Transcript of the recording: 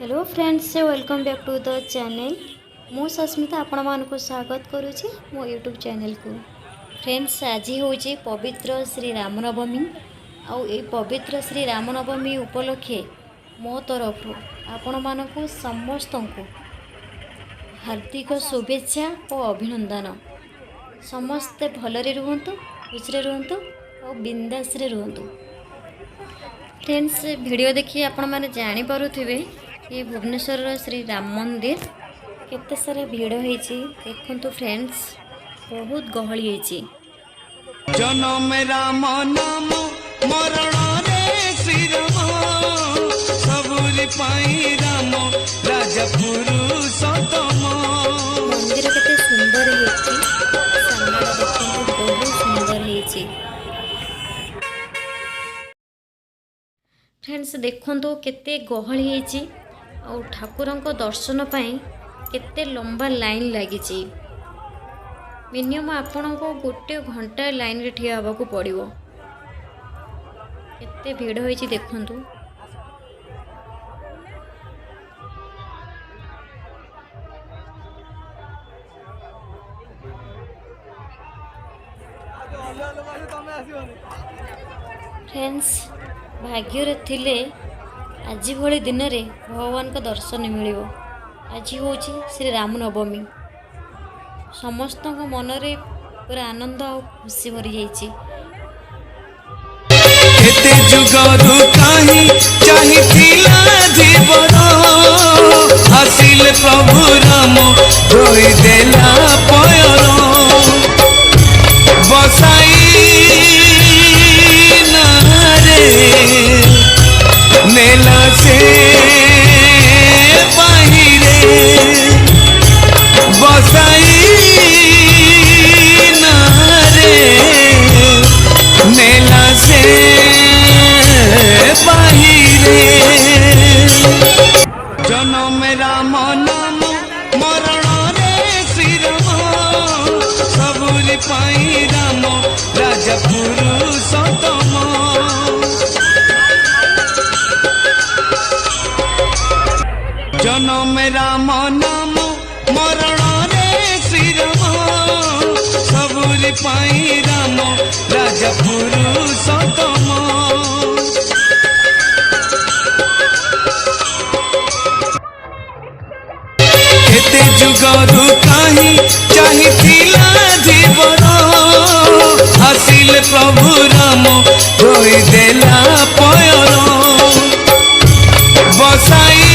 Hello friends, welcome back to the channel. मु सस्मिता आपण मानक स्वागत करुच्ची मो यूट्यूब चैनल को। फ्रेंड्स, आज हूँ पवित्र श्री रामनवमी। आउ ए पवित्र श्री रामनवमी उपलक्षे मो तरफ आपण मानक समस्त को हार्दिक शुभेच्छा और अभिनंदन। समस्ते भलरे रुहंतु, खुशी रुहंतु और बिंदास रे रुहंतु। फ्रेंड्स, वीडियो देखिए आपण माने जानि पारुथिबे ये भुवनेश्वर श्री राम मंदिर केते सारा भीड़ होईची। देखंतु फ्रेंड्स, बहुत गहली होईची। जनम राम नाम मरण रे श्री राम सबुरी पाई राम राजा पुरुषोत्तम। मंदिर केते सुंदर होईची, सामना देखंतु बहुत सुंदर होईची। फ्रेंड्स, देखंतु केते गहली होईची और ठाकुरन को दर्शन पाई केते लंबा लाइन लगी। मिनिमम आपण को गोटे घंटा लाइन रे ठिया हवा को पड़िवो। केते भीड़ होईची देखंतु। फ्रेंड्स, भाग्य थिले आज भली दिन रे भगवान का दर्शन मिलिबो। आज हूँ श्री रामनवमी। समस्त मन रे पूरा आनंद और खुशी भरी जाइए। केते जुगरु काहि चाहिथिला जीवन आसिल प्रभु राम रोई देला पयर बसाई नारे नेला से बाहिरे बसाई नारे नेला से बाहिरे। जनम राम नाम मरण रे श्री राम सबुरी पाई राम राजा पुरुषोत्तम। जनम राम नाम मरण रे श्री राम सबुरी पाई राम राजा पुरुषोत्तम। केते जुगरु काहि चाहिथिला जीवन आसिल प्रभु राम रोई देला पयर बसाई